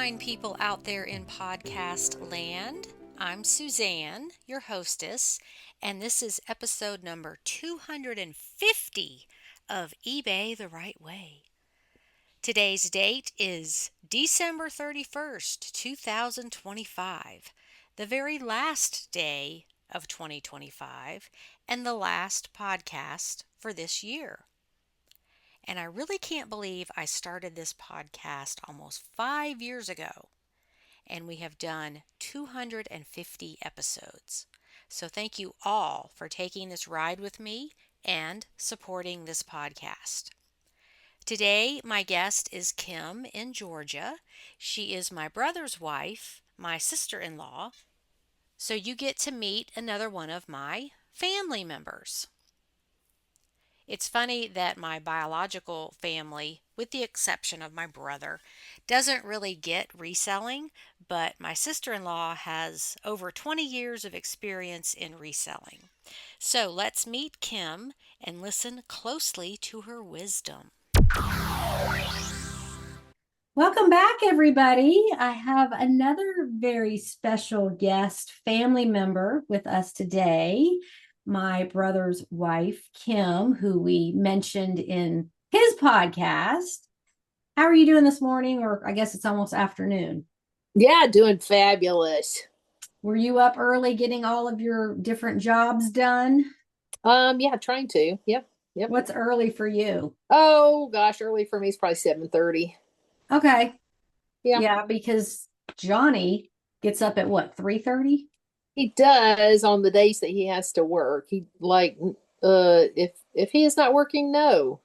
fine people out there in podcast land. I'm Suzanne, your hostess, and this is episode number 250 of eBay the Right Way. Today's date is December 31st, 2025, the very last day of 2025 and the last podcast for this year. And I really can't believe I started this podcast almost 5 years ago, and we have done 250 episodes. So thank you all for taking this ride with me and supporting this podcast. Today, my guest is Kim in Georgia. She is my brother's wife, my sister-in-law. So you get to meet another one of my family members. It's funny that my biological family, with the exception of my brother, doesn't really get reselling, but my sister-in-law has over 20 years of experience in reselling. So let's meet Kim and listen closely to her wisdom. Welcome back, everybody. I have another very special guest family member with us today. My brother's wife, Kim, who we mentioned in his podcast. How are you doing this morning? Or I guess it's almost afternoon. Yeah, doing fabulous. Were you up early getting all of your different jobs done? Yeah, trying to. Yep. What's early for you? Oh gosh, early for me is probably 7:30. Okay. Yeah. Yeah, because Johnny gets up at what, 3:30? He does on the days that he has to work. He if he is not working, no.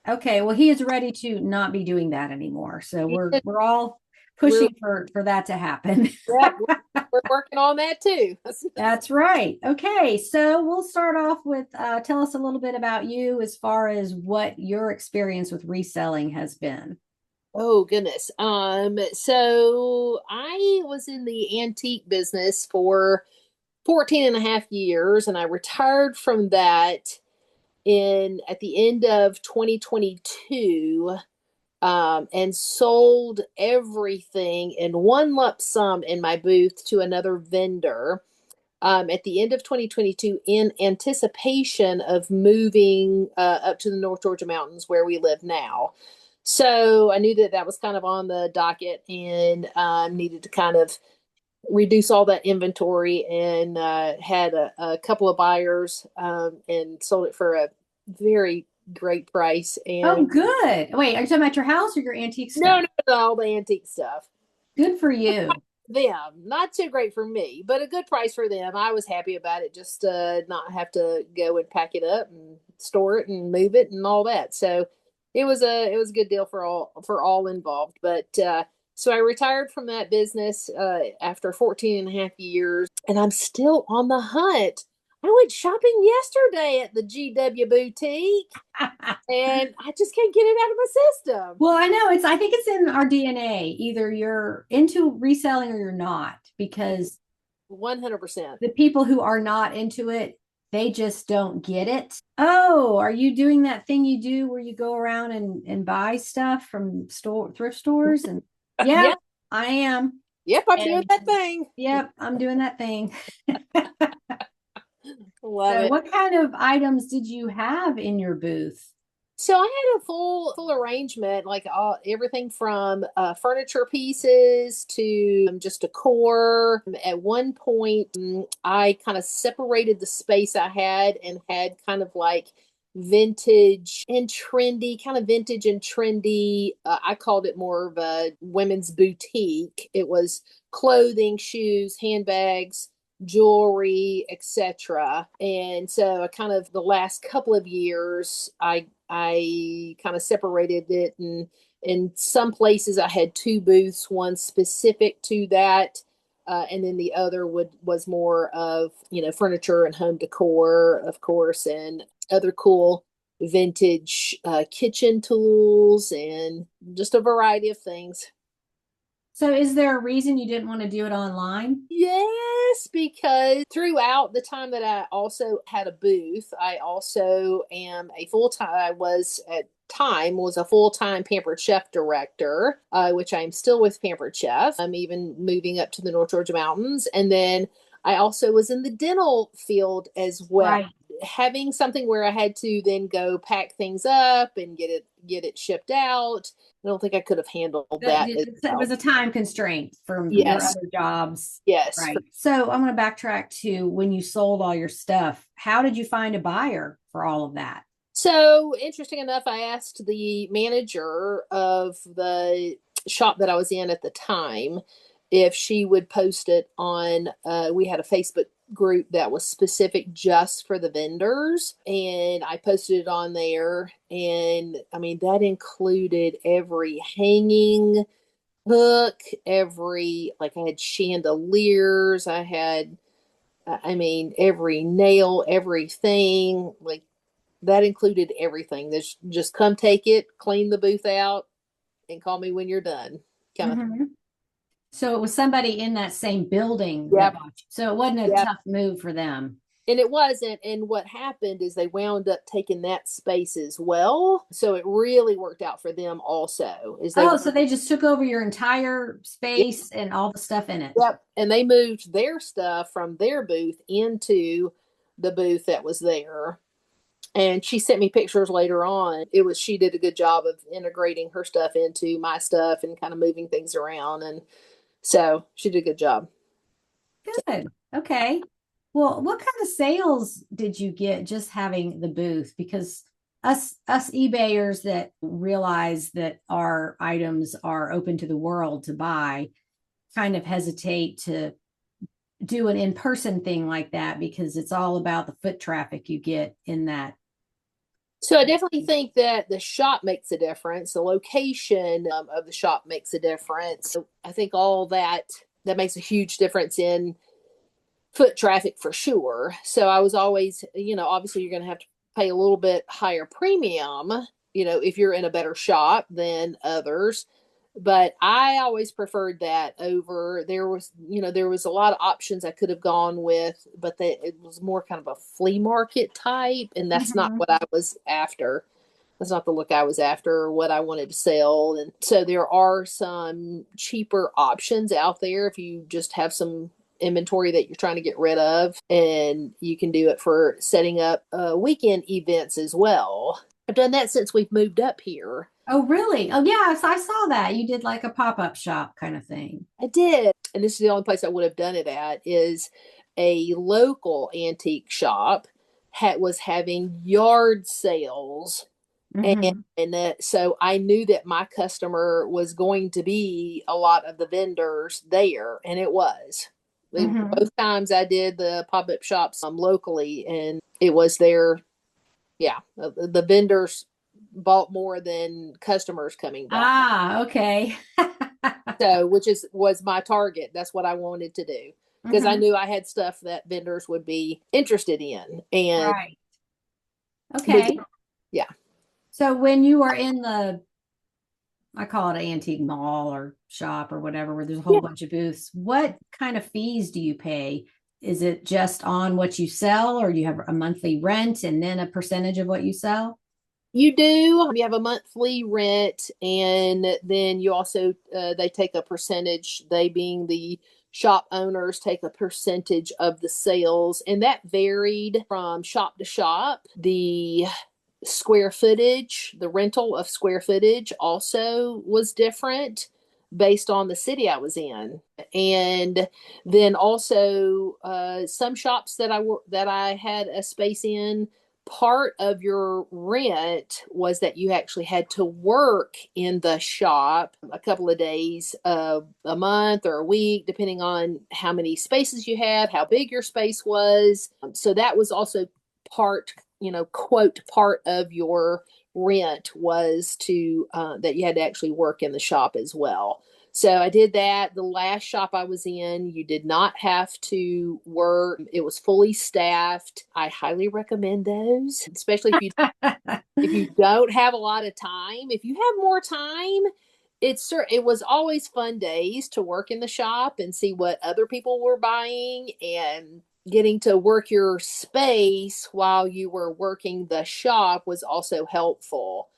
Okay, well, he is ready to not be doing that anymore. So we're We're, all pushing for that to happen. yeah, we're working on that too. That's right. Okay, so we'll start off with tell us a little bit about you as far as what your experience with reselling has been. Oh goodness. So I was in the antique business for 14 and a half years, and I retired from that at the end of 2022, and sold everything in one lump sum in my booth to another vendor at the end of 2022 in anticipation of moving up to the North Georgia mountains where we live now. So I knew that was kind of on the docket, and needed to kind of reduce all that inventory, and had a couple of buyers, and sold it for a very great price. Oh, And good. Wait, are you talking about your house or your antique no, stuff? no, all the antique stuff. Good for you. Them, not too great for me, but a good price for them. I was happy about it, just not have to go and pack it up and store it and move it and all that. So it was a good deal for all involved. But so I retired from that business after 14 and a half years, and I'm still on the hunt. I went shopping yesterday at the GW boutique, and I just can't get it out of my system. Well, I think it's in our DNA. Either you're into reselling or you're not, because 100%. the people who are not into it, they just don't get it. Oh, are you doing that thing you do where you go around and buy stuff from thrift stores? And yeah, Yep. I am. Yep, I'm doing that thing. Yep, I'm doing that thing. Love So it. what kind of items did you have in your booth? So I had a full arrangement, like everything from furniture pieces to just decor. At one point, I kind of separated the space I had and had kind of like vintage and trendy, I called it more of a women's boutique. It was clothing, shoes, handbags, jewelry, etc. And so I kind of the last couple of years I kind of separated it, and in some places I had two booths, one specific to that, and then the other was more of furniture and home decor, of course, and other cool vintage kitchen tools and just a variety of things. So is there a reason you didn't want to do it online? Yes, because throughout the time that I also had a booth, I also am a full-time, I was at time was a full-time Pampered Chef director, which I'm still with Pampered Chef. I'm even moving up to the North Georgia mountains. And then I also was in the dental field as well. Right. Having something where I had to then go pack things up and get it shipped out. I don't think I could have handled that as It well. was a time constraint from your Yes, other jobs. yes. Right. So I'm going to backtrack to when you sold all your stuff. How did you find a buyer for all of that? So, interesting enough, I asked the manager of the shop that I was in at the time if she would post it on, we had a Facebook group that was specific just for the vendors. And I posted it on there. And I mean, that included every hanging hook, like I had chandeliers, I mean, every nail, everything, like that included everything. There's just come take it, clean the booth out, and call me when you're done. Kind of. Mm-hmm. So it was somebody in that same building that Yep. bought you. So it wasn't a Yep. tough move for them. And it wasn't. And what happened is they wound up taking that space as well. So it really worked out for them also. Is they Oh, so they just took over your entire space and all the stuff in it. Yep. And they moved their stuff from their booth into the booth that was there. And she sent me pictures later on. She did a good job of integrating her stuff into my stuff and kind of moving things around. And so she did a good job. Good. Okay. Well, what kind of sales did you get just having the booth? Because us eBayers that realize that our items are open to the world to buy kind of hesitate to do an in-person thing like that because it's all about the foot traffic you get in that. So I definitely think that the shop makes a difference. The location of the shop makes a difference. So I think all that makes a huge difference in foot traffic for sure. So I was always, obviously you're going to have to pay a little bit higher premium, if you're in a better shop than others. But I always preferred that over there was a lot of options I could have gone with, but it was more kind of a flea market type, and that's not Mhm. what I was after. That's not the look I was after or what I wanted to sell. And so there are some cheaper options out there if you just have some inventory that you're trying to get rid of, and you can do it for setting up weekend events as well. I've done that since we've moved up here. Oh, really? Oh, yeah. I saw that. You did like a pop-up shop kind of thing. I did. And this is the only place I would have done it at is a local antique shop was having yard sales. And, Hmm. so I knew that my customer was going to be a lot of the vendors there, and it was. Hmm. Both times I did the pop-up shops locally, and it was there. Yeah, the vendors bought more than customers coming back. Ah, okay. So, was my target. That's what I wanted to do because I Hmm. knew I had stuff that vendors would be interested in. And Right. but Okay. yeah, So when you are in I call it an antique mall or shop or whatever, where there's a whole yeah, bunch of booths, what kind of fees do you pay? Is it just on what you sell, or do you have a monthly rent and then a percentage of what you sell? you do. You have a monthly rent, and then you also they take a percentage. They being the shop owners take a percentage of the sales, and that varied from shop to shop. The square footage, the rental of square footage also was different based on the city I was in. And then also some shops that I had a space in, part of your rent was that you actually had to work in the shop a couple of days a month or a week, depending on how many spaces you had, how big your space was. So that was also part, quote, part of your rent was to that you had to actually work in the shop as well. So I did that. The last shop I was in, you did not have to work. It was fully staffed. I highly recommend those, especially if you don't have a lot of time. If you have more time, it was always fun days to work in the shop and see what other people were buying, and getting to work your space while you were working the shop was also helpful.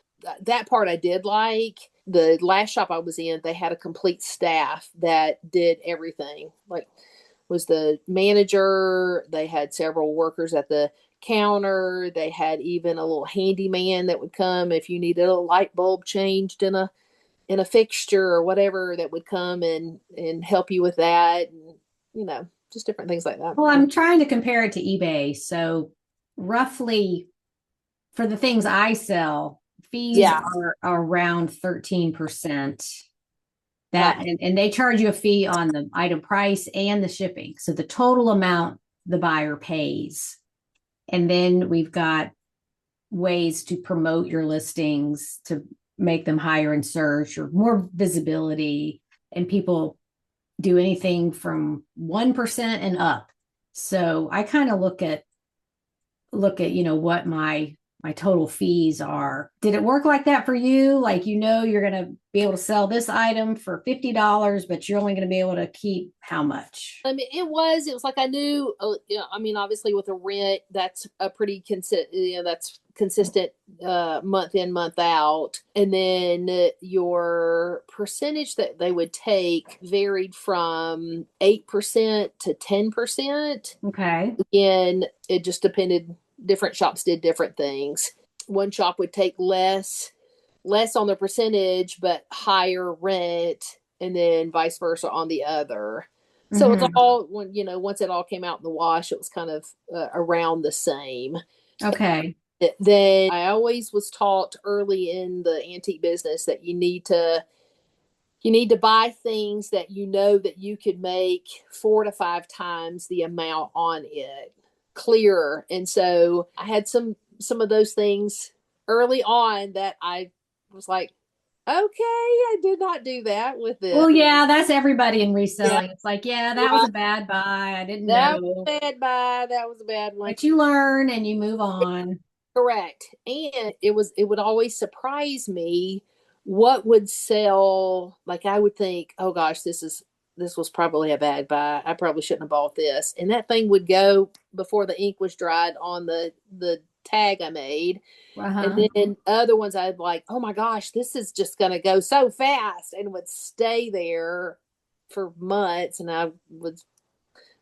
That part I did like. The last shop I was in, they had a complete staff that did everything. Like, was the manager, they had several workers at the counter, they had even a little handyman that would come if you needed a light bulb changed in a fixture or whatever, that would come and help you with that, and just different things like that. Well, I'm trying to compare it to eBay. So roughly for the things I sell, fees Yeah. are around 13%. That and they charge you a fee on the item price and the shipping. So the total amount the buyer pays. And then we've got ways to promote your listings to make them higher in search or more visibility. And people do anything from 1% and up. So I kind of look at what my total fees are. Did it work like that for you? Like, you're going to be able to sell this item for $50, but you're only going to be able to keep how much? I mean, it was like I knew, I mean, obviously with a rent, that's a pretty that's consistent month in, month out. And then your percentage that they would take varied from 8% to 10%. Okay. And it just depended. Different shops did different things. One shop would take less on the percentage, but higher rent, and then vice versa on the other. So it's all, once it all came out in the wash, it was kind of around the same. Okay. Then I always was taught early in the antique business that you need to buy things that that you could make 4 to 5 times the amount on it clearer. And so I had some of those things early on that I was like, okay, I did not do that with this. Well, yeah, that's everybody in reselling. Yeah. It's like, yeah, that was a bad buy. I didn't That know. was a bad buy. That was a bad one. But you learn and you move on. Correct. And it would always surprise me what would sell. Like, I would think, oh gosh, this was probably a bad buy. I probably shouldn't have bought this. And that thing would go before the ink was dried on the tag I made. And then other ones I'd like, oh my gosh, this is just going to go so fast, and would stay there for months. And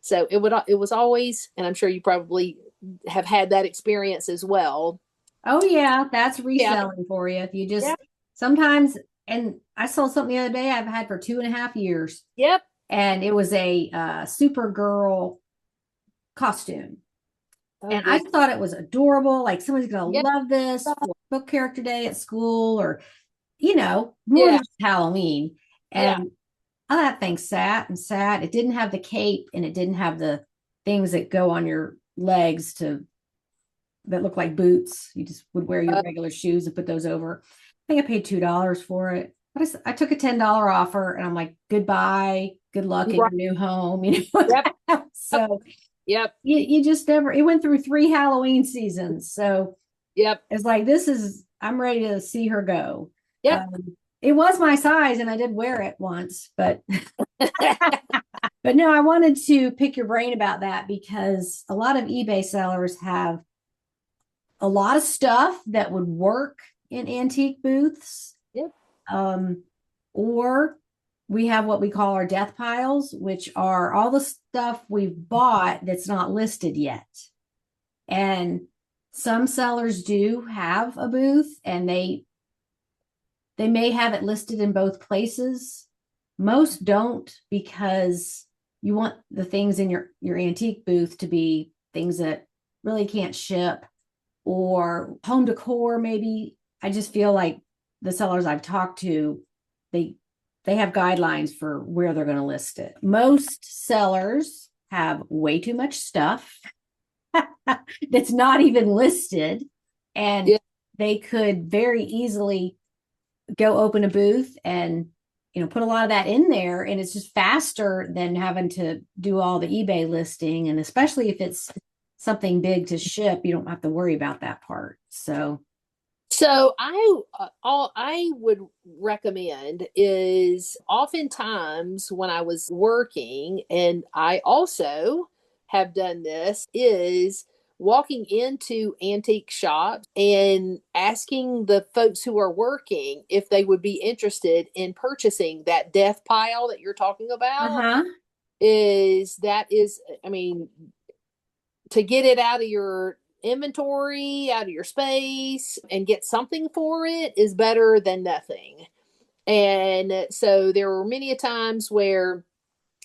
so it was always, and I'm sure you probably have had that experience as well. Oh yeah, that's reselling for you. If you just sometimes, and I sold something the other day I've had for 2.5 years. Yep. And it was a Supergirl costume. And I thought it was adorable. Like, somebody's going to love this for book character day at school, or, more than just Halloween. And that thing sat and sat. It didn't have the cape, and it didn't have the things that go on your legs that look like boots. You just would wear your regular shoes and put those over. I think I paid $2 for it. But I took a $10 offer, and I'm like, goodbye, good luck in your new home. So you just never, it went through 3 Halloween seasons. So it's like, I'm ready to see her go. It was my size, and I did wear it once, but but no, I wanted to pick your brain about that, because a lot of eBay sellers have a lot of stuff that would work in antique booths. Or we have what we call our death piles, which are all the stuff we've bought that's not listed yet. And some sellers do have a booth, and they may have it listed in both places. Most don't, because you want the things in your antique booth to be things that really can't ship, or home decor maybe. I just feel like the sellers I've talked to, they have guidelines for where they're going to list it. Most sellers have way too much stuff that's not even listed, and they could very easily go open a booth and put a lot of that in there, and it's just faster than having to do all the eBay listing. And especially if it's something big to ship, you don't have to worry about that part. So So all I would recommend is oftentimes when I was working, and I also have done this, is walking into antique shops and asking the folks who are working if they would be interested in purchasing that death pile that you're talking about. Uh-huh. I mean, to get it out of your inventory, out of your space, and get something for it is better than nothing. And so there were many a times where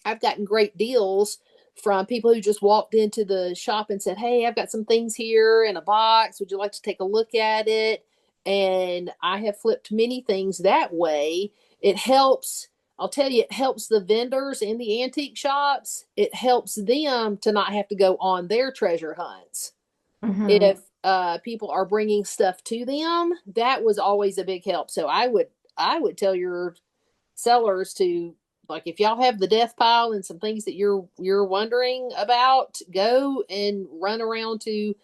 I've gotten great deals from people who just walked into the shop and said, "Hey, I've got some things here in a box. Would you like to take a look at it?" And I have flipped many things that way. It helps. I'll tell you, it helps the vendors in the antique shops. It helps them to not have to go on their treasure hunts. Mm-hmm. If people are bringing stuff to them, that was always a big help. So I would tell your sellers to, like, if y'all have the death pile and some things that you're wondering about, go and run around to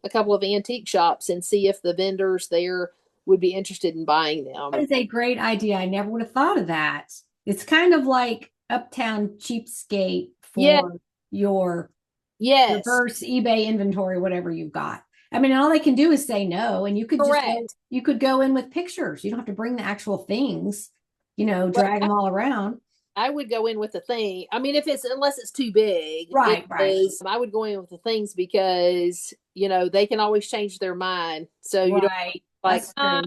a couple of antique shops and see if the vendors there would be interested in buying That them. is a great idea. I never would have thought of that. It's kind of like Uptown Cheapskate Yeah, for your yes, reverse eBay inventory, whatever you've got. I mean, all they can do is say no, and correct. you could go in with pictures. You don't have to bring the actual things, But drag them all around. I would go in with the thing. I mean, if it's unless it's too big, it Right, right, is. I would go in with the things because they can always change their mind. So you don't right. like. That's true.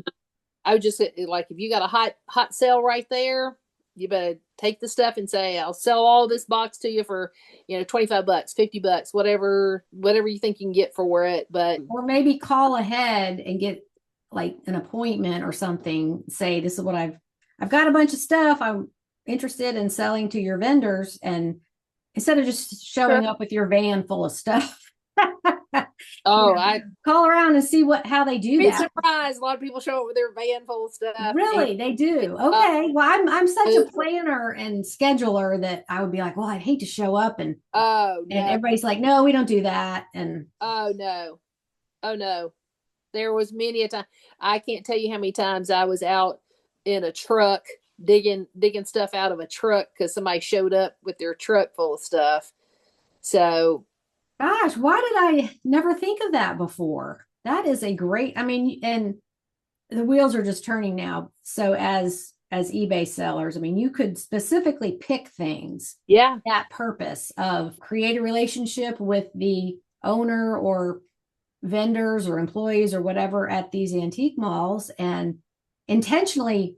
I would just like, if you got a hot sale right there, you better take the stuff and say, "I'll sell all this box to you for $25, $50, whatever you think you can get for it." But Or maybe call ahead and get like an appointment or something. Say, this is what I've got a bunch of stuff I'm interested in selling to your vendors, and instead of just sure. showing up with your van full of stuff, Oh, I call around and see how they do be that. surprised. A lot of people show up with their van full of stuff, and Really, they do. uh, Okay. Well, I'm such a over. planner and scheduler that I would be like, well, I'd hate to show up Oh and no, everybody's like, no, we don't do that. And oh no, oh no. There was many a time. I can't tell you how many times I was out in a truck digging stuff out of a truck because somebody showed up with their truck full of stuff. So gosh, why did I never think of that before? That is a great, I mean, and the wheels are just turning now. So as eBay sellers, I mean, you could specifically pick things yeah, that purpose of create a relationship with the owner or vendors or employees or whatever at these antique malls and intentionally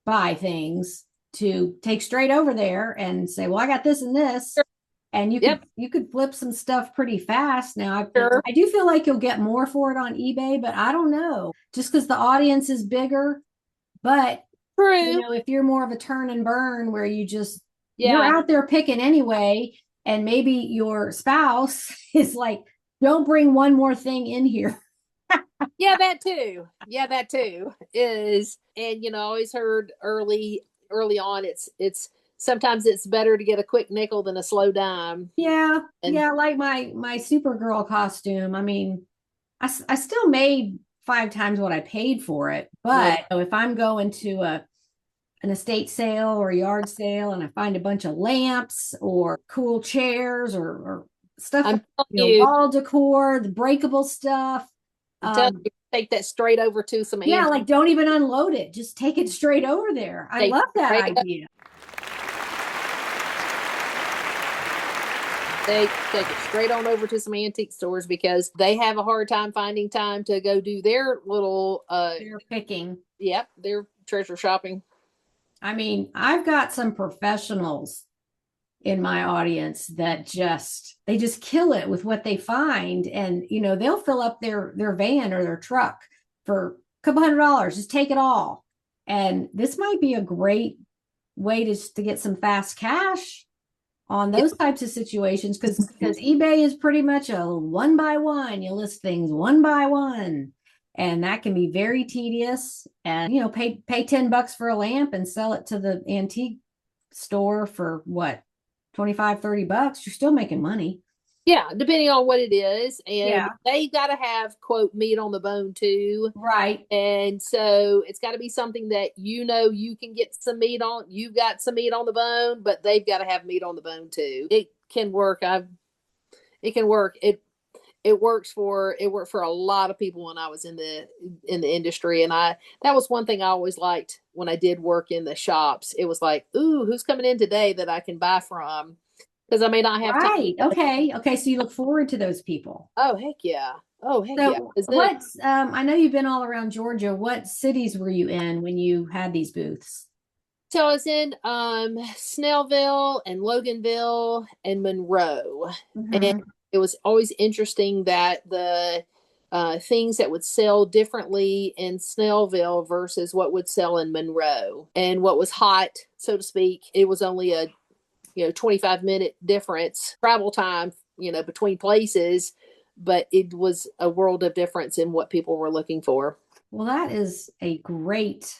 buy things to take straight over there and say, well, I got this and this. And yep, you could flip some stuff pretty fast. Now sure, I do feel like you'll get more for it on eBay, but I don't know. Just because the audience is bigger, but true, if you're more of a turn and burn where you're yeah, out there picking anyway, and maybe your spouse is like, don't bring one more thing in here. yeah, that too is, and I always heard early on, it's sometimes it's better to get a quick nickel than a slow dime, Yeah, and yeah, like my Supergirl costume. I mean, I still made five times what I paid for it, well, but if I'm going to an estate sale or a yard sale and I find a bunch of lamps or cool chairs or stuff, I'm telling you, wall decor, the breakable stuff. I'm telling you, take that straight over to some Yeah, antique. like don't even unload it. Just take it straight over there. I Take love that straight up, idea. take it straight on over to some antique stores because they have a hard time finding time to go do their little They're picking. yep, their treasure shopping. I mean, I've got some professionals in my audience that they just kill it with what they find, and they'll fill up their van or their truck for a couple $100, just take it all. And this might be a great way to get some fast cash on Yep. those types of situations, because eBay is pretty much a one by one. You list things one by one, and that can be very tedious. And pay $10 for a lamp and sell it to the antique store for what, 25, $30. You're still making money. Yeah, depending on what it is. And Yeah. they got to have, quote, meat on the bone too. Right. And so it's got to be something that you can get some meat on. You've got some meat on the bone, but they've got to have meat on the bone too. It can work. It can work. It worked for a lot of people when I was in the industry. And that was one thing I always liked when I did work in the shops. It was like, ooh, who's coming in today that I can buy from? Because I may not have time. Right. Okay. Okay. So you look forward to those people. Oh, heck yeah. Oh, heck yeah. So what's I know you've been all around Georgia. What cities were you in when you had these booths? So I was in Snellville and Loganville and Monroe. And Hmm. it was always interesting that the things that would sell differently in Snellville versus what would sell in Monroe. And what was hot, so to speak, it was only a 25-minute difference travel time, between places, but it was a world of difference in what people were looking for. Well, that is a great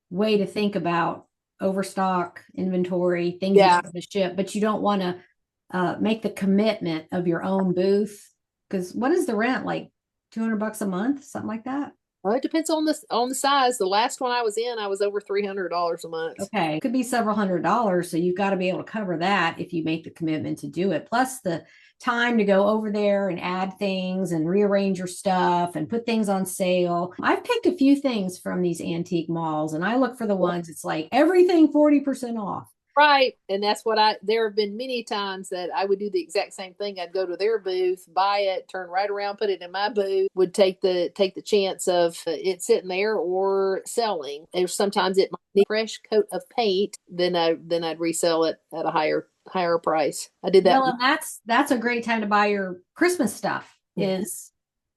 way to think about overstock inventory, things that Yeah. you have to ship, but you don't want to make the commitment of your own booth. Because what is the rent like? $200 a month, something like that? Well, it depends on the size. The last one I was in, I was over $300 a month. Okay. Could be several $100s. So you've got to be able to cover that if you make the commitment to do it. Plus the time to go over there and add things and rearrange your stuff and put things on sale. I've picked a few things from these antique malls and I look for the ones it's like everything 40% off. Right. And that's there have been many times that I would do the exact same thing. I'd go to their booth, buy it, turn right around, put it in my booth, would take the chance of it sitting there or selling. And sometimes it might need a fresh coat of paint, then I'd resell it at a higher price. I did that. Well, and that's a great time to buy your Christmas stuff is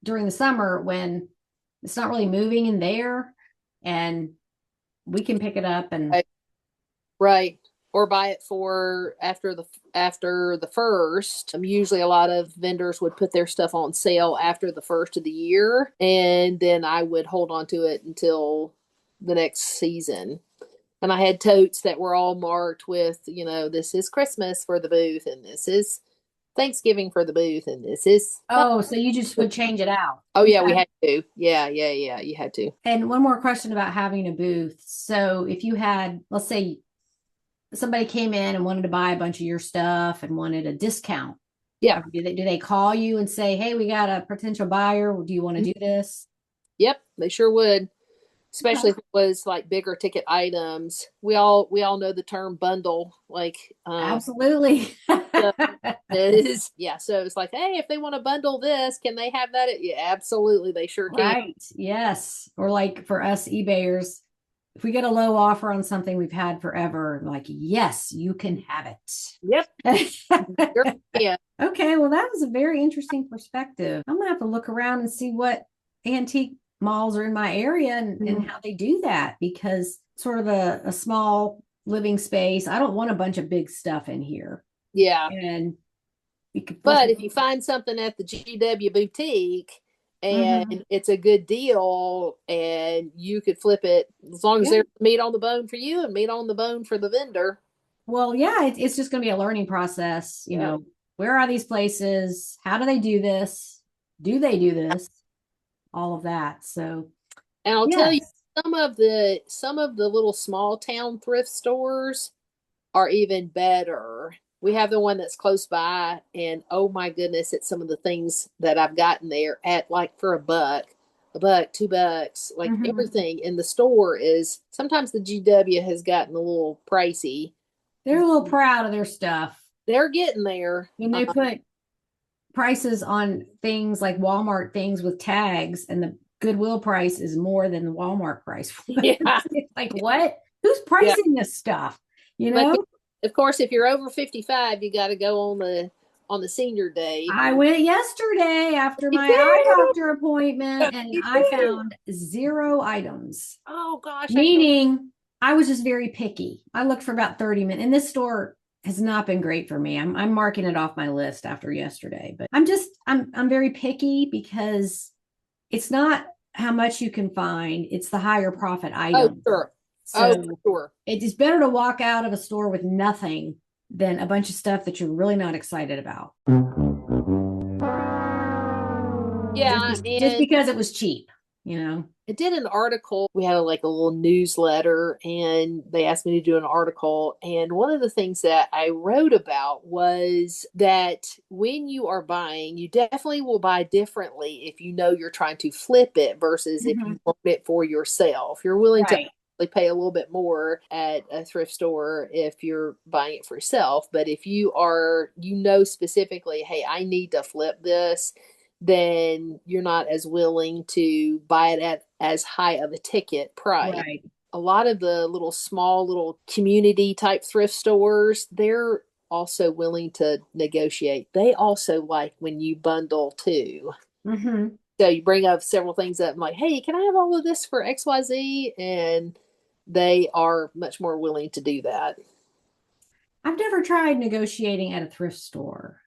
during the summer when it's not really moving in there and we can pick it up and Right. Or buy it for after the first. Usually a lot of vendors would put their stuff on sale after the first of the year, and then I would hold on to it until the next season. And I had totes that were all marked with, this is Christmas for the booth, and this is Thanksgiving for the booth, and this is. oh, so you just would change it out. Oh yeah, we Okay. had to. Yeah, yeah, yeah. You had to. And one more question about having a booth. So if you had, let's say somebody came in and wanted to buy a bunch of your stuff and wanted a discount, Yeah. do they call you and say, hey, we got a potential buyer, do you want to do this? Yep, they sure would. Especially Okay. if it was like bigger ticket items. We all know the term bundle, like Absolutely. so it is, yeah. So it's like, hey, if they want to bundle this, can they have that? Yeah, absolutely, they sure can. Right. Yes. Or like for us eBayers, if we get a low offer on something we've had forever, like, yes, you can have Yep, it. sure can. Okay, well, that was a very interesting perspective. I'm gonna have to look around and see what antique malls are in my area and how they do that because sort of a small living space. I don't want a bunch of big stuff in here. Yeah, And you could flip but it. if you find something at the GW boutique Mhm. and it's a good deal, and you could flip it as long as Yeah. there's meat on the bone for you and meat on the bone for the vendor. Well, yeah, it's just gonna be a learning process. Yeah. Where are these places? How do they do this? Do they do this? All of that. So, And I'll tell you, yes. some of the little small town thrift stores are even better. We have the one that's close by, and oh my goodness, it's some of the things that I've gotten there at like for a buck, $2, like Mhm. everything in the store is sometimes the GW has gotten a little pricey. They're a little proud of their stuff. They're getting there. When they put prices on things like Walmart things with tags and the Goodwill price is more than the Walmart price. Yeah, It's like, what? Who's yeah. pricing this stuff? You But know? of course, if you're over 55, you got to go on the senior day. I went yesterday after Me my eye too. doctor appointment and Me I too. found 0 items, Oh gosh, I feel. meaning I was just very picky. I looked for about 30 minutes and this store has not been great for me. I'm marking it off my list after yesterday, but I'm very picky because it's not how much you can find, it's the higher profit Oh item. sure. Oh So sure. it is better to walk out of a store with nothing than a bunch of stuff that you're really not excited about. Yeah, Just and because it was cheap, you know. I did an article. We had like a little newsletter, and they asked me to do an article. And one of the things that I wrote about was that when you are buying, you definitely will buy differently if you know you're trying to flip it versus if Mhm. you want it for yourself. You're willing to Right. pay a little bit more at a thrift store if you're buying it for yourself. But if you are, you know, specifically, hey, I need to flip this, then you're not as willing to buy it at as high of a ticket price. Right. A lot of the little small little community type thrift stores, they're also willing to negotiate. They also like when you bundle too. Hmm. So you bring up several things up, I'm like, hey, can I have all of this for XYZ? And they are much more willing to do that. I've never tried negotiating at a thrift store,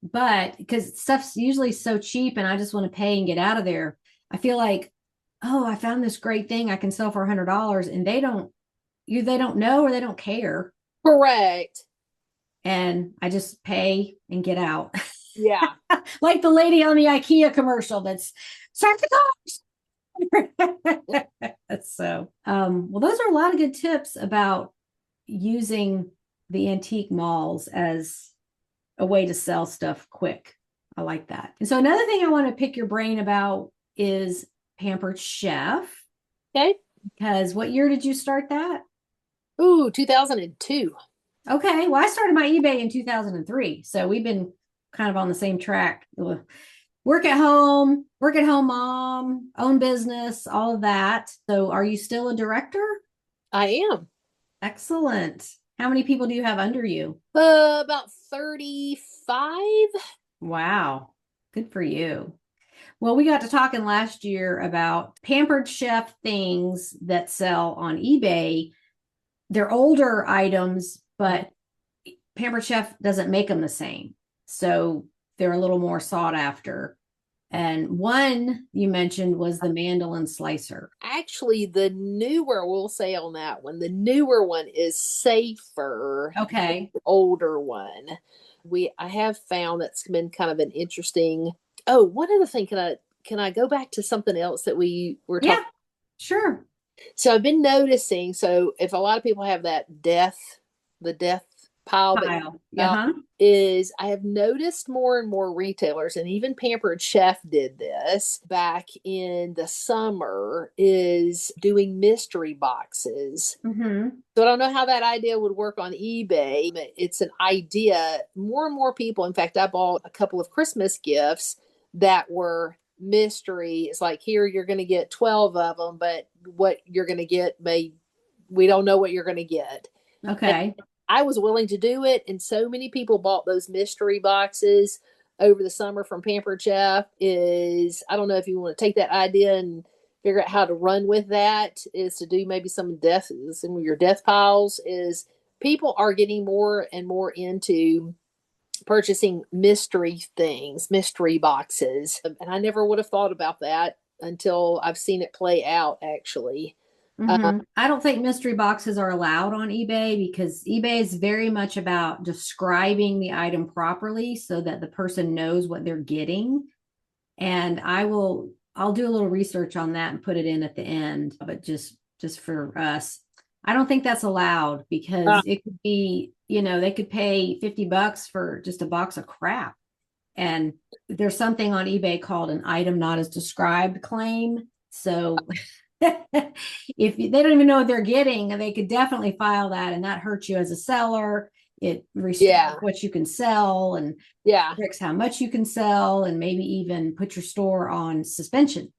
but because stuff's usually so cheap and I just want to pay and get out of there, I feel like, oh, I found this great thing I can sell for $100, and they don't know or they don't care, Correct. and I just pay and get out. Yeah. Like the lady on the IKEA commercial that's start the cars. So, well, those are a lot of good tips about using the antique malls as a way to sell stuff quick. I like that. And so another thing I want to pick your brain about is Pampered Chef, Okay. because what year did you start that? Ooh, 2002. Okay, well, I started my eBay in 2003, so we've been kind of on the same track. Work at home mom, own business, all of that. So are you still a director? I am. Excellent. How many people do you have under you? About 35. Wow. Good for you. Well, we got to talking last year about Pampered Chef things that sell on eBay. They're older items, but Pampered Chef doesn't make them the same. So they're a little more sought after. And one you mentioned was the mandolin slicer. Actually, the newer, we'll say on that one, the newer one is safer than Okay. the older one. I have found that's been kind of an interesting. Oh, one other thing, can I go back to something else that we were Yeah, talking? sure. So I've been noticing. So if a lot of people have the death pile that Pile. uh, Uh-huh. is I have noticed more and more retailers, and even Pampered Chef did this back in the summer, is doing mystery boxes. Mm-hmm. So I don't know how that idea would work on eBay, but it's an idea. More and more people, in fact, I bought a couple of Christmas gifts that were mystery. It's like, here, you're going to get 12 of them, but what you're going to get we don't know what you're going to get. And Okay. I was willing to do it, and so many people bought those mystery boxes over the summer from Pampered Chef. Is I don't know if you want to take that idea and figure out how to run with that. Is to do maybe some of your death piles. Is people are getting more and more into purchasing mystery things, mystery boxes, and I never would have thought about that until I've seen it play out. Actually, Mm-hmm. I don't think mystery boxes are allowed on eBay because eBay is very much about describing the item properly so that the person knows what they're getting. And I'll do a little research on that and put it in at the end, but just for us. I don't think that's allowed uh, because it could be, they could pay $50 for just a box of crap. And there's something on eBay called an item not as described claim. So if they don't even know what they're getting, they could definitely file that, and that hurts you as a seller. It restricts yeah, what you can sell and yeah, restricts how much you can sell, and maybe even put your store on suspension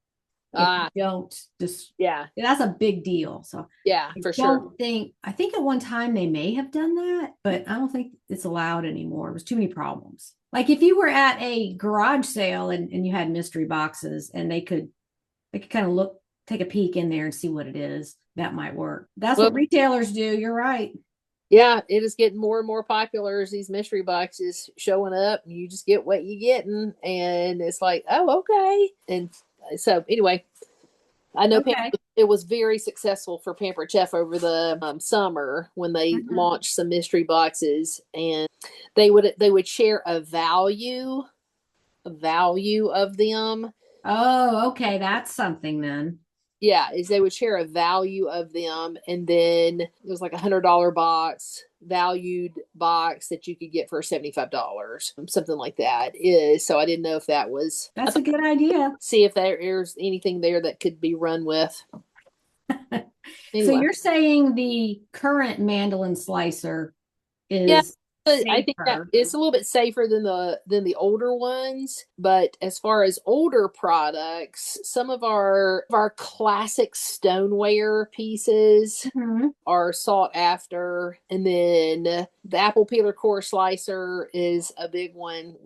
if you uh, don't just. yeah, That's a big deal. So yeah, I for sure. don't think I think at one time they may have done that, but I don't think it's allowed anymore. It was too many problems. Like if you were at a garage sale and you had mystery boxes and they could kind of take a peek in there and see what it is, that might work. That's Well, what retailers do. You're right. yeah, it is getting more and more popular as these mystery boxes showing up. You just get what you getting, and it's like, oh, okay. And so, anyway, I know Okay. it was very successful for Pampered Chef over the summer when they Mhm. launched some mystery boxes, and they would share a value value of them. Oh, okay. That's something then. Yeah, is they would share a value of them, and then it was like $100 box, valued box that you could get for $75, something like that. Is so I didn't know if that was. That's a good idea. See if there's anything there that could be run with. So Anyway, you're saying the current mandolin slicer yeah, is but I think that safer. it's a little bit safer than the older ones. But as far as older products, some of our classic stoneware pieces Mhm. are sought after. And then the apple peeler core slicer is a big one.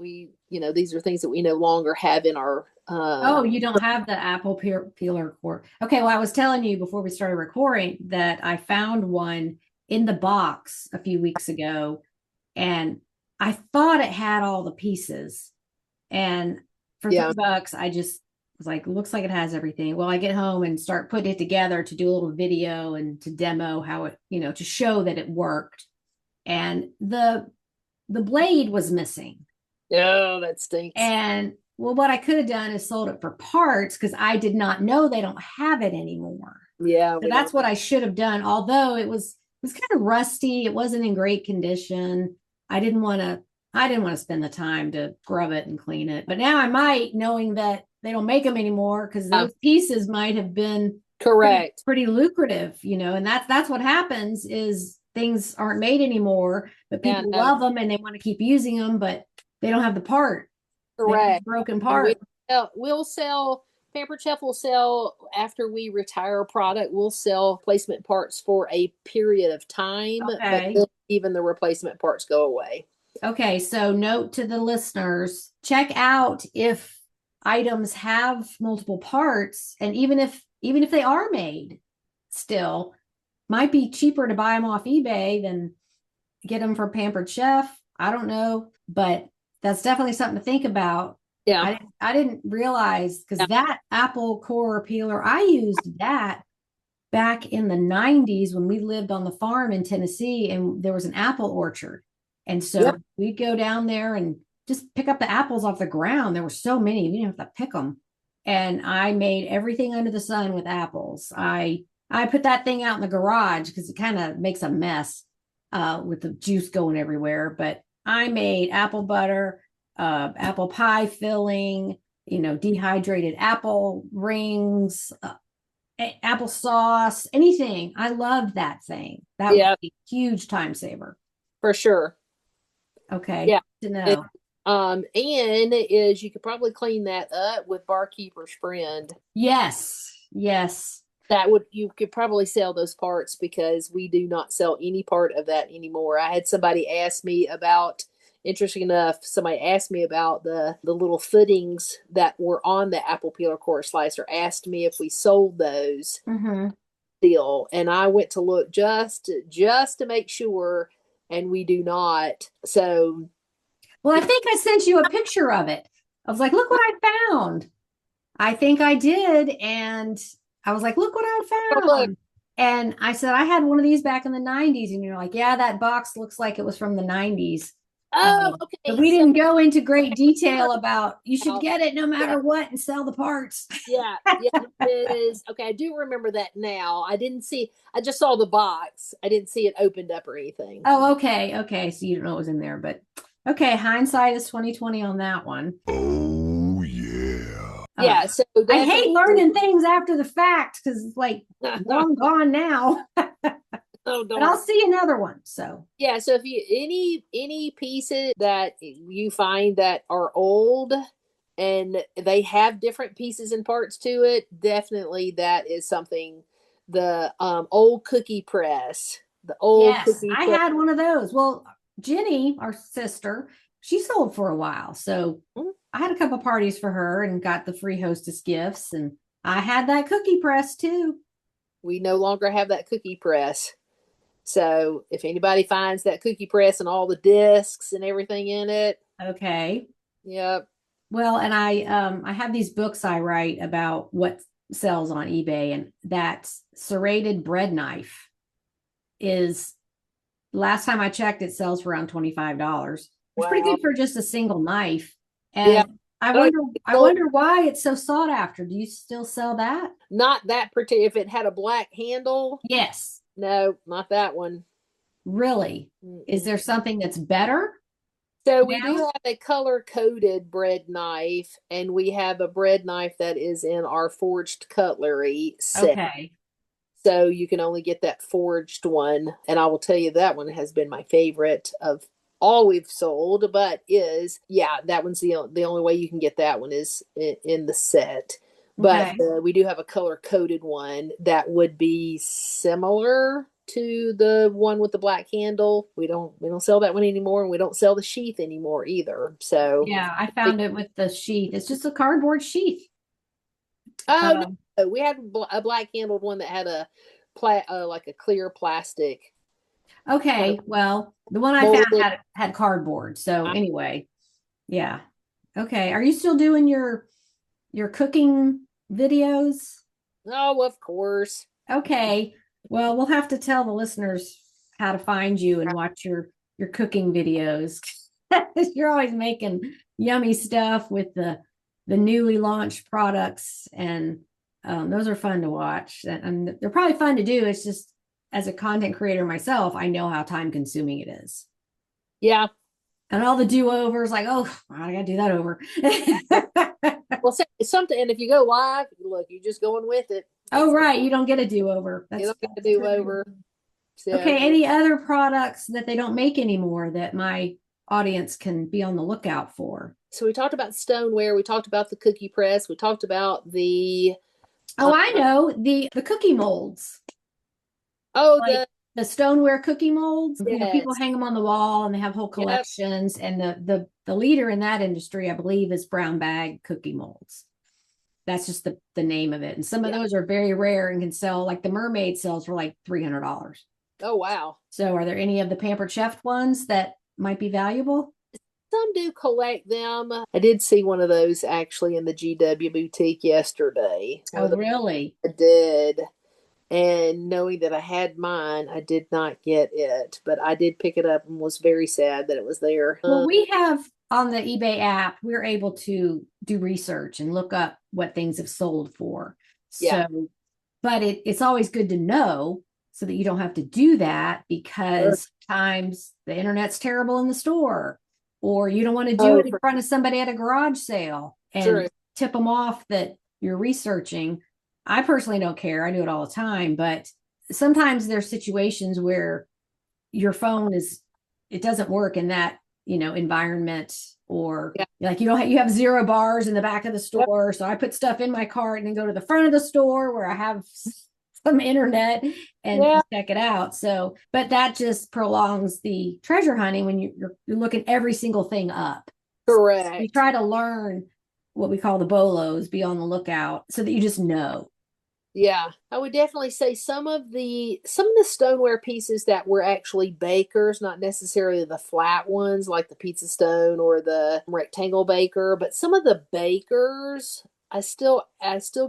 These are things that we no longer have in our. Oh, you don't have the apple peeler cord. Okay, well, I was telling you before we started recording that I found one in the box a few weeks ago, and I thought it had all the pieces. And for Yeah. $3, I just was like, looks like it has everything. Well, I get home and start putting it together to do a little video and to demo how it, to show that it worked. And the blade was missing. Oh, that stinks. And well, what I could have done is sold it for parts because I did not know they don't have it anymore. Yeah, So that's what I should have done. Although it was kind of rusty, it wasn't in great condition. I didn't want to spend the time to scrub it and clean it. But now I might, knowing that they don't make them anymore, because those pieces might have been correct, pretty lucrative, and that's what happens is things aren't made anymore, but people love them and they want to keep using them, but they don't have the part. correct. Broken part. We'll sell. Pampered Chef will sell after we retire a product. We'll sell replacement parts for a period of time, Okay. but even the replacement parts go away. Okay, so note to the listeners, check out if items have multiple parts, and even if they are made, still might be cheaper to buy them off eBay than get them from Pampered Chef. I don't know, but that's definitely something to think about. Yeah. I didn't realize because that apple core peeler, I used that back in the 90s when we lived on the farm in Tennessee and there was an apple orchard. And so we'd go down there and just pick up the apples off the ground. There were so many, we didn't have to pick them. And I made everything under the sun with apples. I put that thing out in the garage because it kind of makes a mess with the juice going everywhere. But I made apple butter, apple pie filling, dehydrated apple rings, applesauce, anything. I loved that thing. That was a huge time saver. For sure. Okay. Yeah. To know. And is you could probably clean that up with Barkeeper's Friend. Yes. Yes. You could probably sell those parts because we do not sell any part of that anymore. I had somebody ask me about, interesting enough, somebody asked me about the little footings that were on the apple peeler core slicer, asked me if we sold those still. And I went to look just to make sure, and we do not. So, well, I think I sent you a picture of it. I was like, look what I found. I think I did. And I was like, look what I found. Look. And I said, I had one of these back in the 90s. And you're like, yeah, that box looks like it was from the 90s. Oh, okay. But we didn't go into great detail about you should get it no matter what and sell the parts. Yeah, it is. Okay, I do remember that now. I just saw the box. I didn't see it opened up or anything. Oh, okay. Okay. So you don't know what was in there, but okay, hindsight is 2020 on that one. Oh yeah. Yeah, so I hate learning things after the fact because it's like long gone now. But I'll see another one. So yeah, so if you any pieces that you find that are old and they have different pieces and parts to it, definitely that is something. The old cookie press, I had one of those. Well, Jenny, our sister, she sold for a while, so I had a couple parties for her and got the free hostess gifts, and I had that cookie press too. We no longer have that cookie press. So if anybody finds that cookie press and all the discs and everything in it. Okay. Yep. Well, and I have these books I write about what sells on eBay, and that serrated bread knife is, last time I checked, it sells for around $25. It's pretty good for just a single knife. And I Oh, wonder I wonder why it's so sought after. Do you still sell that? not that particular. If it had a black handle, Yes. no, not that one. Really? Is Mm-mm. there something that's better So we do now? have a color coded bread knife, and we have a bread knife that is in our forged cutlery set. Okay. So you can only get that forged one. And I will tell you that one has been my favorite of all we've sold, but yeah, that one's the only way you can get that one is in the set. But Okay. we do have a color coded one that would be similar to the one with the black handle. We don't sell that one anymore, and we don't sell the sheath anymore either. So, Yeah, I found it with the sheath. It's just a cardboard sheath. oh Um, no, we had a black handled one that had a like a clear plastic kind of okay, well, the one I found molded. had cardboard. So anyway, yeah. Okay. Are you still doing your cooking videos? Oh, of course. Okay. Well, we'll have to tell the listeners how to find you and watch your cooking videos. You're always making yummy stuff with the newly launched products, and those are fun to watch. And they're probably fun to do. It's just as a content creator myself, I know how time consuming it is. Yeah. And all the do overs, like, oh, I gotta do that over. Well, something, and if you go live, look, you're just going with it. Oh, right. You don't get a do over. You That's don't get to that's do true. over. So, Okay, any other products that they don't make anymore that my audience can be on the lookout for? so we talked about stoneware. We talked about the cookie press. We talked about the Oh, I know the cookie molds, oh like the the stoneware cookie molds. You know, people yes, hang them on the wall and they have whole yep, collections. And the leader in that industry, I believe, is Brown Bag Cookie Molds. That's just the name of it. And some of yep. those are very rare and can sell, like the mermaid sells for like $300. Oh wow. So, are there any of the Pampered Chef ones that might be valuable? Some do collect them. I did see one of those actually in the GW boutique yesterday. One of Oh, the really? I did. And knowing that I had mine, I did not get it, but I did pick it up and was very sad that it was there. Well, we have on the eBay app, we're able to do research and look up what things have sold for. Yeah, So, but it's always good to know so that you don't have to do that, sure. because sometimes the internet's terrible in the store, or you don't want to do Oh, it in for front of somebody at a garage sale and sure. tip them off that you're researching. I personally don't care. I do it all the time, but sometimes there's situations where your phone is it doesn't work in that environment, or Yeah. like you have 0 bars in the back of the Yep. store, so I put stuff in my cart and then go to the front of the store where I have some internet and Yeah. check it out. So but that just prolongs the treasure hunting when you're looking every single thing up. We Correct. try to learn what we call the BOLOs, be on the lookout, so that you just know. Yeah, I would definitely say some of the stoneware pieces that were actually bakers, not necessarily the flat ones like the pizza stone or the rectangle baker, but some of the bakers, I still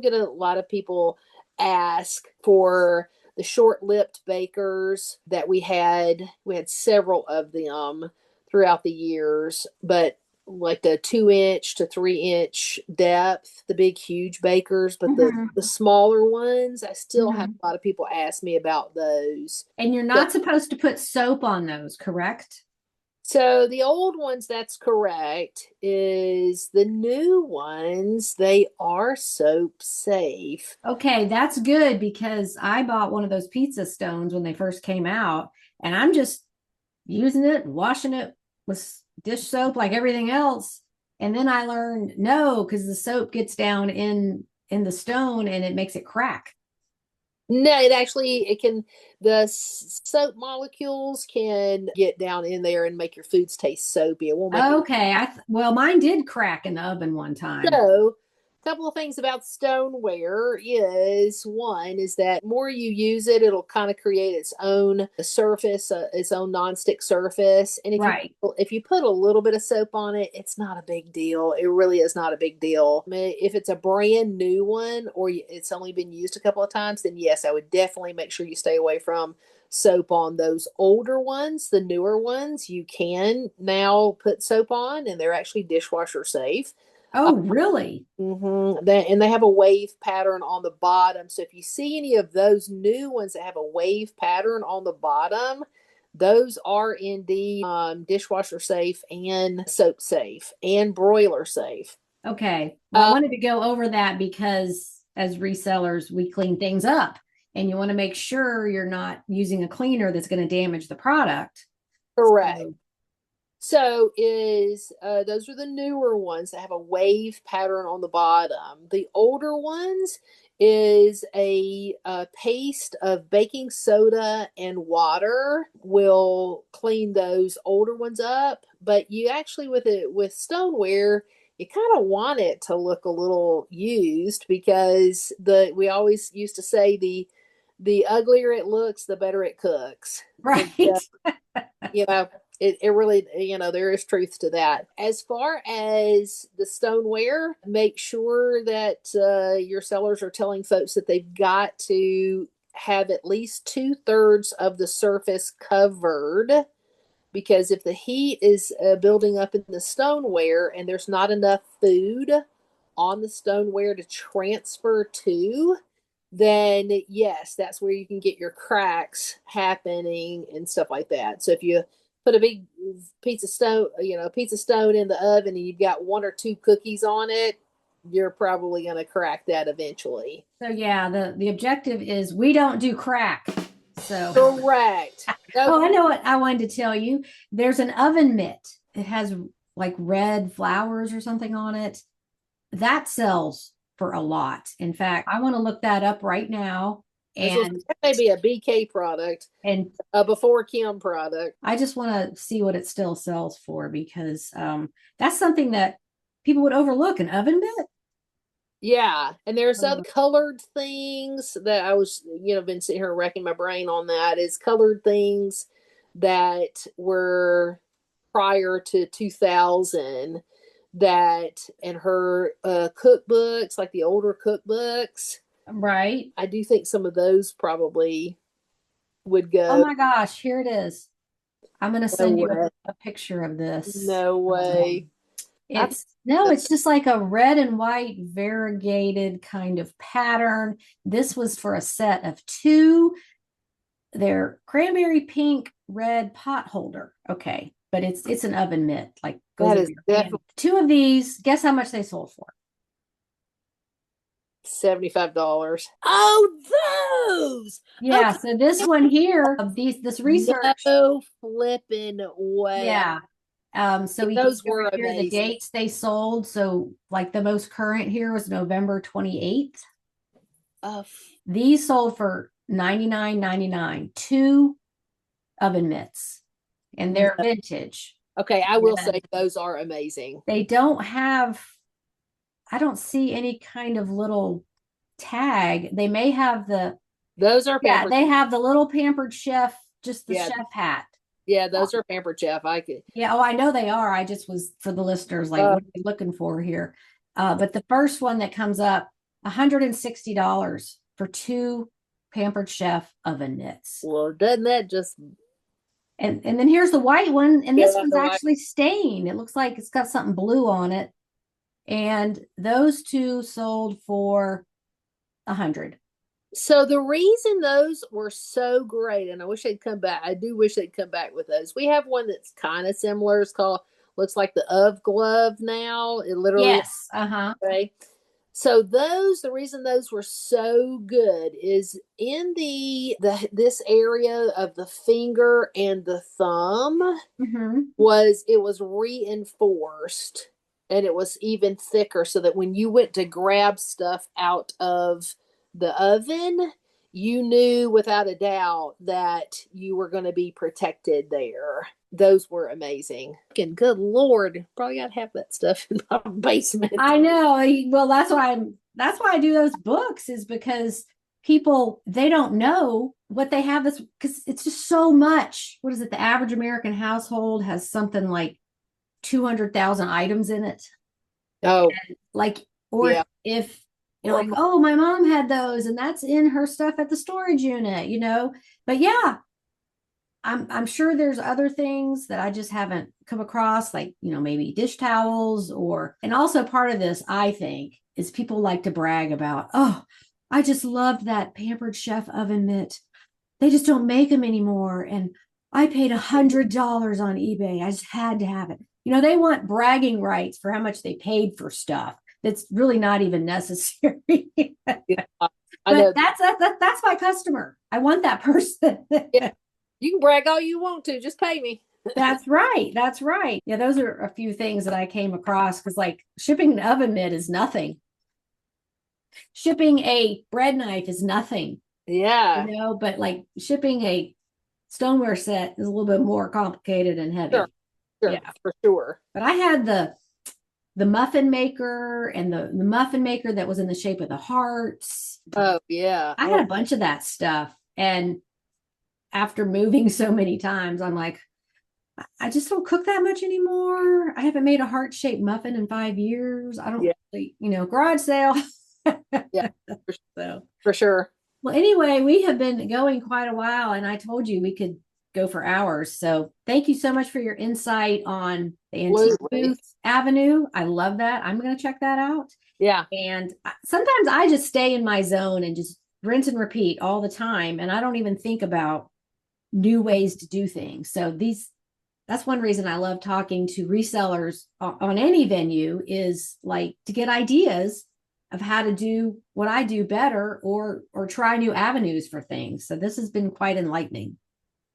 get a lot of people ask for the short-lipped bakers that we had. We had several of them throughout the years, but like the 2 inch to 3 inch depth, the big, huge bakers, but Mhm. the smaller ones, I still have Mhm. a lot of people ask me about those. And you're So, not supposed to put soap on those, correct? so the old ones, that's correct. Is the new ones, they are soap safe. Okay, that's good, because I bought one of those pizza stones when they first came out, and I'm just using it, washing it with dish soap like everything else. And then I learned no, because the soap gets down in the stone and it makes it crack. No, it can, the soap molecules can get down in there and make your foods taste soapy. It won't make it. Okay, well, mine did crack in the oven one time. So, a couple of things about stoneware is one is that more you use it, it'll kind of create its own surface, its own nonstick surface. And Right. if you put a little bit of soap on it, it's not a big deal. It really is not a big deal. I mean, if it's a brand new one or it's only been used a couple of times, then yes, I would definitely make sure you stay away from soap on those older ones. The newer ones, you can now put soap on, and they're actually dishwasher safe. Oh, really? And they have a wave pattern on the bottom. So if you see any of those new ones that have a wave pattern on the bottom, those are indeed dishwasher safe and soap safe and broiler safe. Okay. Well, I wanted to go over that because as resellers, we clean things up and you want to make sure you're not using a cleaner that's going to damage the product. Correct. So, So is those are the newer ones that have a wave pattern on the bottom. The older ones is a paste of baking soda and water will clean those older ones up. But you actually with stoneware, you kind of want it to look a little used because we always used to say the uglier it looks, the better it cooks. right. You know, it really, there is truth to that. As far as the stoneware, make sure that your sellers are telling folks that they've got to have at least 2/3 of the surface covered, because if the heat is building up in the stoneware and there's not enough food on the stoneware to transfer to, then yes, that's where you can get your cracks happening and stuff like that. So if you put a big pizza stone in the oven and you've got 1 or 2 cookies on it, you're probably going to crack that eventually. So yeah, the objective is we don't do crack. So Correct. oh, I know what I wanted to tell you. There's an oven mitt. It has like red flowers or something on it. That sells for a lot. In fact, I want to look that up right now. And that may be a BK product and a before Kim product. I just want to see what it still sells for because that's something that people would overlook, an oven mitt. Yeah, and there's other colored things that I was, been sitting here wrecking my brain on. That is colored things that were prior to 2000 that in her cookbooks, like the older cookbooks. Right. I do think some of those probably would go. Oh my gosh, here it is. I'm going to send you a picture of this. No way. It's just like a red and white variegated kind of pattern. This was for a set of 2. They're cranberry pink red pot holder. Okay, but it's an oven mitt. Like that is definitely 2 of these. Guess how much they sold for? $75. Oh, those. Yeah. Okay. So this one here, this research. No flipping way. Yeah. So those were amazing. The dates they sold. So like the most current here was November 28th. These sold for $99.99. 2 oven mitts, and they're vintage. Okay, I will say those are amazing. They don't have, I don't see any kind of little tag. They may have those are Pampered. Yeah, they have the little Pampered Chef, just the chef hat. Yeah, those are Pampered Chef. Yeah, oh, I know they are. I just was for the listeners, like, what are you looking for here? But the first one that comes up, $160 for 2 Pampered Chef oven mitts. Well, doesn't that just... And then here's the white one, and this one's actually stained. It looks like it's got something blue on it. And those 2 sold for $100. So the reason those were so great, and I wish they'd come back. I do wish they'd come back with those. We have one that's kind of similar. It's called, looks like the Of Glove now. It literally... Yes. Okay. So the reason those were so good is in this area of the finger and the thumb was reinforced, and it was even thicker, so that when you went to grab stuff out of the oven, you knew without a doubt that you were going to be protected there. Those were amazing. And good Lord, probably got to have that stuff in my basement. I know. Well, that's why I do those books, is because people, they don't know what they have, this because it's just so much. What is it? The average American household has something like 200,000 items in it. Oh, and if you're like, oh, my mom had those, and that's in her stuff at the storage unit, but yeah, I'm sure there's other things that I just haven't come across, like, maybe dish towels and also part of this, I think, is people like to brag about, oh, I just loved that Pampered Chef oven mitt. They just don't make them anymore. And I paid $100 on eBay. I just had to have it. They want bragging rights for how much they paid for stuff that's really not even necessary. Yeah, I But know. that's my customer. I want that person. Yeah, you can brag all you want to. Just pay me. That's right. That's right. Yeah, those are a few things that I came across because, like, shipping an oven mitt is nothing. Shipping a bread knife is nothing, Yeah, but like shipping a stoneware set is a little bit more complicated and sure, heavy. sure, Yeah. for sure. But I had the muffin maker and the muffin maker that was in the shape of the hearts. Oh yeah. I had Oh, a bunch of that stuff. And after moving so many times, I'm like, I just don't cook that much anymore. I haven't made a heart-shaped muffin in 5 years. I don't yeah, really, garage sale. yeah, for, So, for sure. well, anyway, we have been going quite a while, and I told you we could go for hours. So, thank you so much for your insight on the Antique Absolutely. Booth Avenue. I love that. I'm going to check that out. Yeah. And sometimes I just stay in my zone and just rinse and repeat all the time, and I don't even think about new ways to do things. So that's one reason I love talking to resellers on any venue, is like to get ideas of how to do what I do better, or try new avenues for things. So this has been quite enlightening.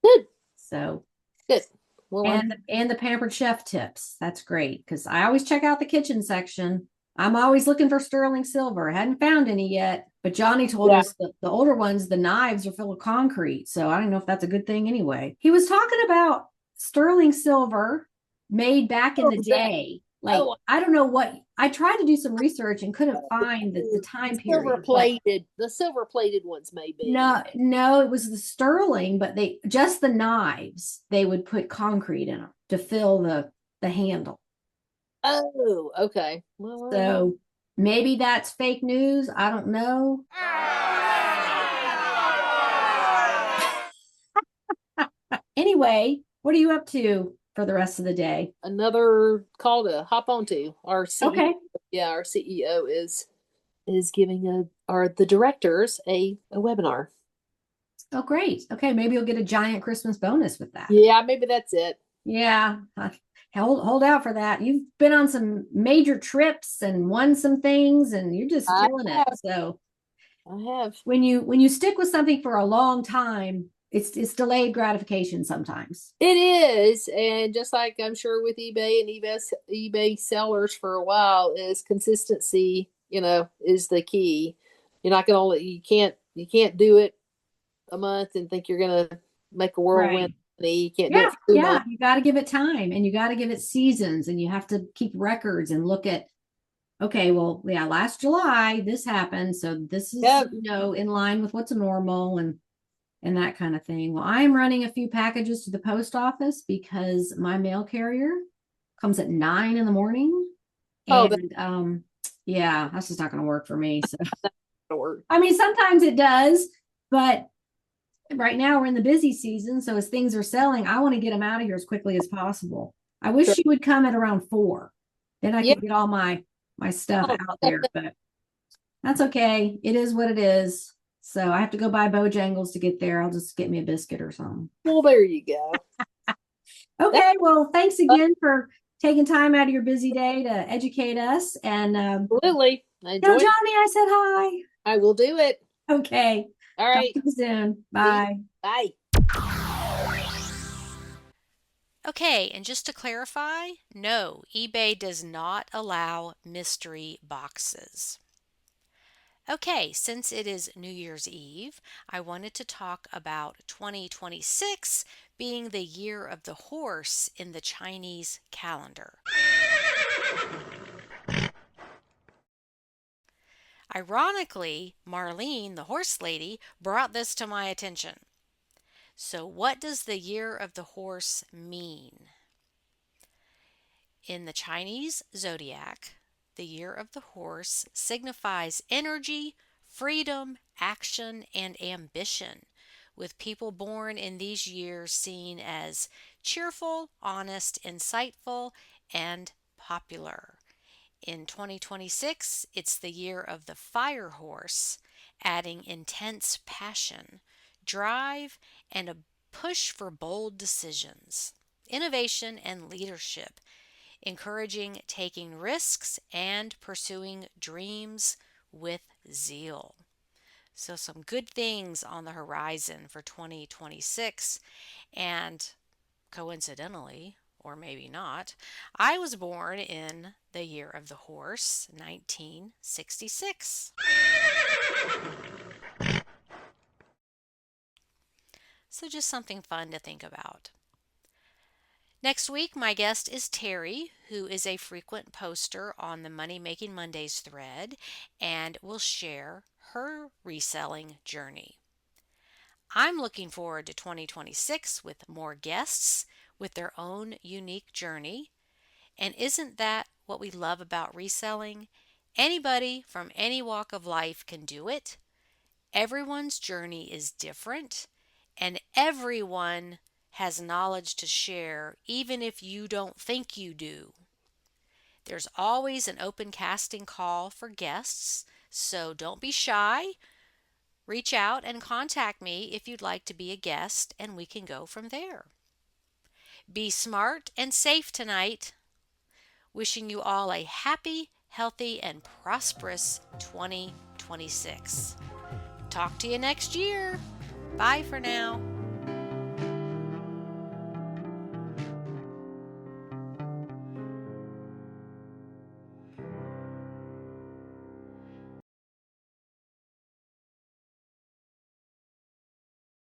Good. So, Good. Well, and the Pampered Chef tips. That's great because I always check out the kitchen section. I'm always looking for sterling silver. I hadn't found any yet, but Johnny told yeah. us the older ones, the knives are full of concrete. So I don't know if that's a good thing anyway. He was talking about sterling silver made back in Oh, the day. Like, oh, I don't know what, I tried to do some research and couldn't find the time silver period, but plated. The silver plated ones may be. no, it was the sterling, but they just the knives, they would put concrete in them to fill the handle. Oh, okay. Well, So maybe that's fake news. I don't know. Anyway, what are you up to for the rest of the day? another call to hop onto. Our CEO, Okay. yeah, our CEO is giving the directors a webinar. Oh, great. Okay, maybe you'll get a giant Christmas bonus with that. Yeah, maybe that's it. Yeah. Hold out for that. You've been on some major trips and won some things, and you're just I killing it. have. So I have. when you stick with something for a long time, it's delayed gratification sometimes. It is, and just like I'm sure with eBay and eBay sellers for a while, is consistency. Is the key. You're not gonna. You can't do it a month and think you're gonna make a whirlwind. Right. You can't do it Yeah, for 2 months. yeah. You got to give it time, and you got to give it seasons, and you have to keep records and look at, okay, well, yeah, last July this happened, so this is, Yeah. in line with what's normal, and that kind of thing. Well, I'm running a few packages to the post office because my mail carrier comes at 9 in the morning. Oh, And yeah, that's just not going to work for me. So, that'll work. I mean, sometimes it does, but right now we're in the busy season. So, as things are selling, I want to get them out of here as quickly as possible. I wish Sure. she would come at around 4. Then I Yeah. could get all my stuff Oh, out there, but that's okay. It is what it is. So I have to go buy Bojangles to get there. I'll just get me a biscuit or something. well, there you go. That's Okay. Well, thanks again for taking time out of your busy day to educate us. And absolutely. I tell enjoyed it. Johnny I said hi. I will do it. Okay. All Talk right. to you soon. See you. Bye. Bye. Okay, and just to clarify, no, eBay does not allow mystery boxes. Okay, since it is New Year's Eve, I wanted to talk about 2026 being the year of the horse in the Chinese calendar. Ironically, Marlene, the horse lady, brought this to my attention. So, what does the year of the horse mean? In the Chinese zodiac, the year of the horse signifies energy, freedom, action, and ambition, with people born in these years seen as cheerful, honest, insightful, and popular. In 2026, it's the year of the fire horse, adding intense passion, drive, and a push for bold decisions, innovation, and leadership, encouraging taking risks and pursuing dreams with zeal. So, some good things on the horizon for 2026. And coincidentally, or maybe not, I was born in the year of the horse, 1966. So, just something fun to think about. Next week, my guest is Terry, who is a frequent poster on the Money Making Mondays thread and will share her reselling journey. I'm looking forward to 2026 with more guests with their own unique journey. And isn't that what we love about reselling? Anybody from any walk of life can do it. Everyone's journey is different, and everyone has knowledge to share, even if you don't think you do. There's always an open casting call for guests, so don't be shy. Reach out and contact me if you'd like to be a guest, and we can go from there. Be smart and safe tonight. Wishing you all a happy, healthy, and prosperous 2026. Talk to you next year. Bye for now.